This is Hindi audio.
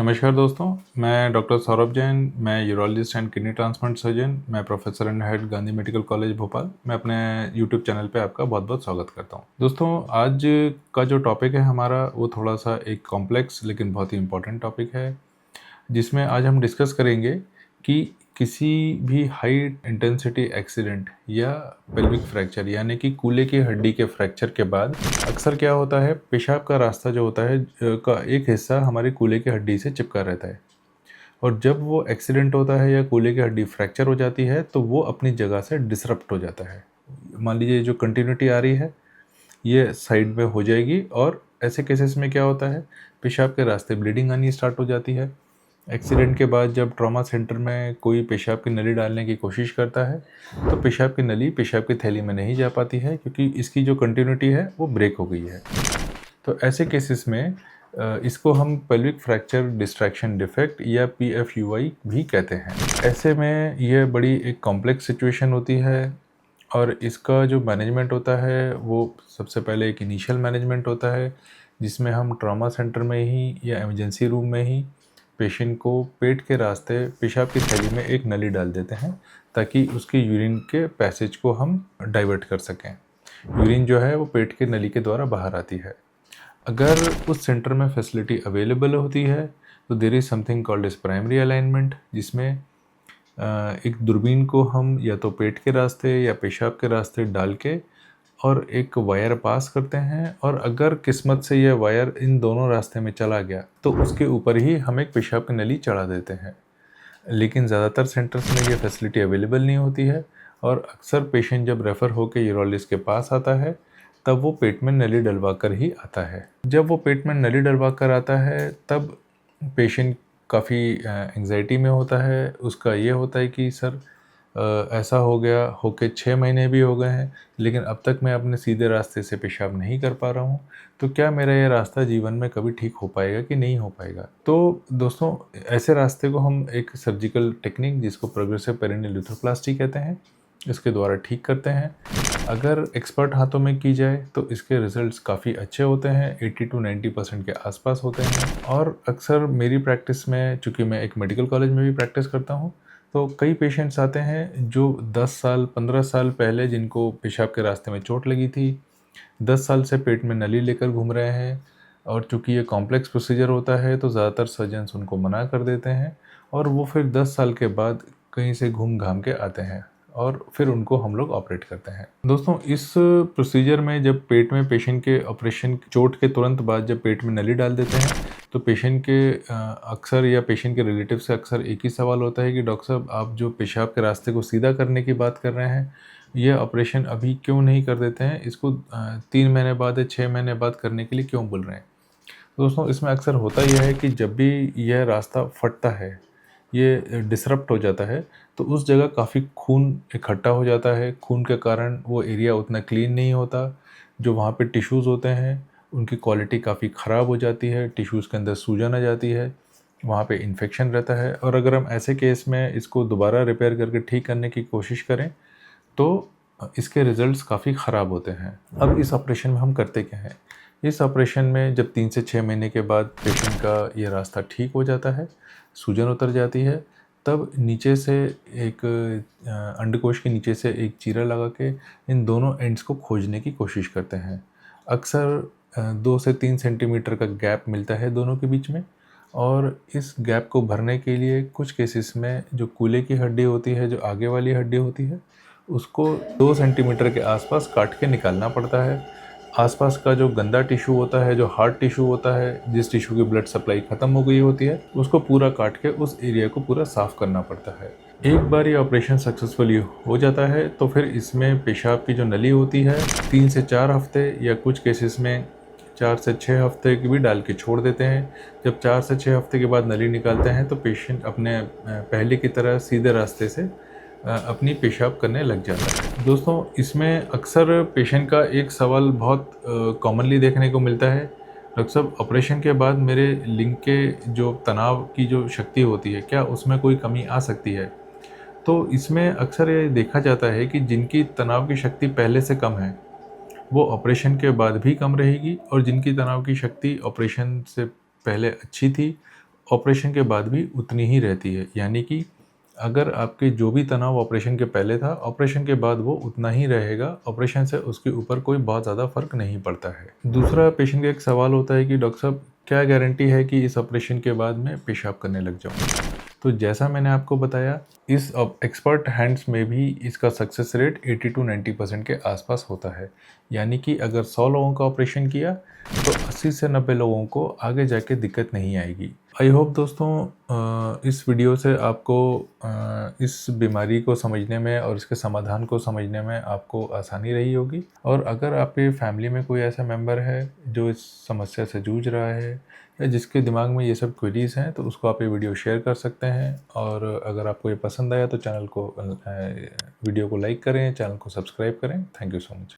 नमस्कार दोस्तों, मैं डॉक्टर सौरभ जैन, मैं urologist and kidney transplant surgeon, मैं professor and head Gandhi medical college Bhopal. मैं अपने यूट्यूब चैनल पे आपका बहुत बहुत स्वागत करता हूं। दोस्तों, आज का जो टॉपिक है हमारा वो थोड़ा सा एक कॉम्प्लेक्स लेकिन बहुत ही इंपॉर्टेंट टॉपिक है, जिसमें आज हम डिस्कस करेंगे कि किसी भी हाई इंटेंसिटी एक्सीडेंट या पेल्विक फ्रैक्चर यानी कि कूल्हे की हड्डी के फ्रैक्चर के बाद अक्सर क्या होता है, पेशाब का रास्ता जो होता है का एक हिस्सा हमारे कूल्हे की हड्डी से चिपका रहता है। और जब वो एक्सीडेंट होता है या कूल्हे की हड्डी फ्रैक्चर हो जाती है तो वो अपनी जगह से डिसरप्ट हो जाता है। मान लीजिए जो कंटिन्यूटी आ रही है ये साइड में हो जाएगी और ऐसे केसेस में क्या होता है, पेशाब के रास्ते ब्लीडिंग आनी स्टार्ट हो जाती है। एक्सीडेंट के बाद जब ट्रॉमा सेंटर में कोई पेशाब की नली डालने की कोशिश करता है तो पेशाब की नली पेशाब की थैली में नहीं जा पाती है, क्योंकि इसकी जो कंटिन्यूटी है वो ब्रेक हो गई है। तो ऐसे केसेस में इसको हम पेल्विक फ्रैक्चर डिस्ट्रैक्शन डिफेक्ट या PFUI भी कहते हैं। ऐसे में यह बड़ी एक कॉम्प्लेक्स सिचुएशन होती है और इसका जो मैनेजमेंट होता है वो सबसे पहले एक इनिशियल मैनेजमेंट होता है, जिसमें हम ट्रॉमा सेंटर में ही या इमरजेंसी रूम में ही पेशेंट को पेट के रास्ते पेशाब की थैली में एक नली डाल देते हैं, ताकि उसके यूरिन के पैसेज को हम डाइवर्ट कर सकें। यूरिन जो है वो पेट के नली के द्वारा बाहर आती है। अगर उस सेंटर में फैसिलिटी अवेलेबल होती है तो there is something called as primary alignment, जिसमें एक दूरबीन को हम या तो पेट के रास्ते या पेशाब के रास्ते डाल के और एक वायर पास करते हैं, और अगर किस्मत से यह वायर इन दोनों रास्ते में चला गया तो उसके ऊपर ही हम एक पेशाब की नली चढ़ा देते हैं। लेकिन ज़्यादातर सेंटर्स में ये फैसिलिटी अवेलेबल नहीं होती है और अक्सर पेशेंट जब रेफ़र होकर यूरोलॉजिस्ट के पास आता है तब वो पेट में नली डलवा कर ही आता है। जब वो पेट में नली डलवा कर आता है तब पेशेंट काफ़ी एंग्जाइटी में होता है। उसका ये होता है कि सर ऐसा हो गया होके 6 महीने भी हो गए हैं, लेकिन अब तक मैं अपने सीधे रास्ते से पेशाब नहीं कर पा रहा हूँ, तो क्या मेरा ये रास्ता जीवन में कभी ठीक हो पाएगा कि नहीं हो पाएगा। तो दोस्तों, ऐसे रास्ते को हम एक सर्जिकल टेक्निक जिसको प्रोग्रेसिव पेरिनियल यूथरोप्लास्टी कहते हैं, इसके द्वारा ठीक करते हैं। अगर एक्सपर्ट हाथों में की जाए तो इसके रिजल्ट्स काफ़ी अच्छे होते हैं, 80 to 90% के आसपास होते हैं। और अक्सर मेरी प्रैक्टिस में, चूँकि मैं एक मेडिकल कॉलेज में भी प्रैक्टिस करता हूँ, तो कई पेशेंट्स आते हैं जो 10 साल 15 साल पहले जिनको पेशाब के रास्ते में चोट लगी थी, 10 साल से पेट में नली लेकर घूम रहे हैं। और चूँकि ये कॉम्प्लेक्स प्रोसीजर होता है तो ज़्यादातर सर्जन्स उनको मना कर देते हैं और वो फिर 10 साल के बाद कहीं से घूम घाम के आते हैं और फिर उनको हम लोग ऑपरेट करते हैं। दोस्तों, इस प्रोसीजर में जब पेट में पेशेंट के ऑपरेशन चोट के तुरंत बाद जब पेट में नली डाल देते हैं तो पेशेंट के अक्सर या पेशेंट के रिलेटिव से अक्सर एक ही सवाल होता है कि डॉक्टर साहब, आप जो पेशाब के रास्ते को सीधा करने की बात कर रहे हैं, ये ऑपरेशन अभी क्यों नहीं कर देते हैं, इसको 3 महीने बाद या 6 महीने बाद करने के लिए क्यों बोल रहे हैं। दोस्तों, इसमें अक्सर होता यह है कि जब भी यह रास्ता फटता है, ये डिसरप्ट हो जाता है, तो उस जगह काफ़ी खून इकट्ठा हो जाता है। खून के कारण वो एरिया उतना क्लीन नहीं होता। जो वहाँ पे टिश्यूज़ होते हैं उनकी क्वालिटी काफ़ी ख़राब हो जाती है, टिश्यूज़ के अंदर सूजन आ जाती है, वहाँ पे इन्फेक्शन रहता है। और अगर हम ऐसे केस में इसको दोबारा रिपेयर करके ठीक करने की कोशिश करें तो इसके रिज़ल्ट्स काफ़ी ख़राब होते हैं। अब इस ऑपरेशन में हम करते क्या हैं? इस ऑपरेशन में जब 3 से 6 महीने के बाद पेशेंट का ये रास्ता ठीक हो जाता है, सूजन उतर जाती है, तब नीचे से एक अंडकोश के नीचे से एक चीरा लगा के इन दोनों एंड्स को खोजने की कोशिश करते हैं। अक्सर 2 से 3 सेंटीमीटर का गैप मिलता है दोनों के बीच में, और इस गैप को भरने के लिए कुछ केसेस में जो कूल्हे की हड्डी होती है, जो आगे वाली हड्डी होती है, उसको 2 सेंटीमीटर के आसपास काट के निकालना पड़ता है। आसपास का जो गंदा टिश्यू होता है, जो हार्ड टिश्यू होता है, जिस टिश्यू की ब्लड सप्लाई ख़त्म हो गई होती है, उसको पूरा काट के उस एरिया को पूरा साफ़ करना पड़ता है। एक बार ये ऑपरेशन सक्सेसफुली हो जाता है तो फिर इसमें पेशाब की जो नली होती है 3 से 4 हफ्ते या कुछ केसेस में 4 से 6 हफ्ते की भी डाल के छोड़ देते हैं। जब 4 से 6 हफ्ते के बाद नली निकालते हैं तो पेशेंट अपने पहले की तरह सीधे रास्ते से अपनी पेशाब करने लग जाता है। दोस्तों, इसमें अक्सर पेशेंट का एक सवाल बहुत कॉमनली देखने को मिलता है, डॉक्टर साहब, ऑपरेशन के बाद मेरे लिंग के जो तनाव की जो शक्ति होती है, क्या उसमें कोई कमी आ सकती है? तो इसमें अक्सर ये देखा जाता है कि जिनकी तनाव की शक्ति पहले से कम है वो ऑपरेशन के बाद भी कम रहेगी, और जिनकी तनाव की शक्ति ऑपरेशन से पहले अच्छी थी ऑपरेशन के बाद भी उतनी ही रहती है। यानी कि अगर आपके जो भी तनाव ऑपरेशन के पहले था, ऑपरेशन के बाद वो उतना ही रहेगा। ऑपरेशन से उसके ऊपर कोई बहुत ज़्यादा फ़र्क नहीं पड़ता है। दूसरा पेशेंट का एक सवाल होता है कि डॉक्टर साहब, क्या गारंटी है कि इस ऑपरेशन के बाद मैं पेशाब करने लग जाऊँ? तो जैसा मैंने आपको बताया, इस एक्सपर्ट हैंड्स में भी इसका सक्सेस रेट 80 to 90% के आसपास होता है। यानी कि अगर 100 लोगों का ऑपरेशन किया तो 80 से 90 लोगों को आगे जाके दिक्कत नहीं आएगी। आई होप दोस्तों इस वीडियो से आपको इस बीमारी को समझने में और इसके समाधान को समझने में आपको आसानी रही होगी। और अगर आपके फैमिली में कोई ऐसा मेंबर है जो इस समस्या से जूझ रहा है या जिसके दिमाग में ये सब क्वेरीज हैं, तो उसको आप ये वीडियो शेयर कर सकते हैं। और अगर आपको ये पसंद आया तो वीडियो को लाइक करें, चैनल को सब्सक्राइब करें। Thank you so much.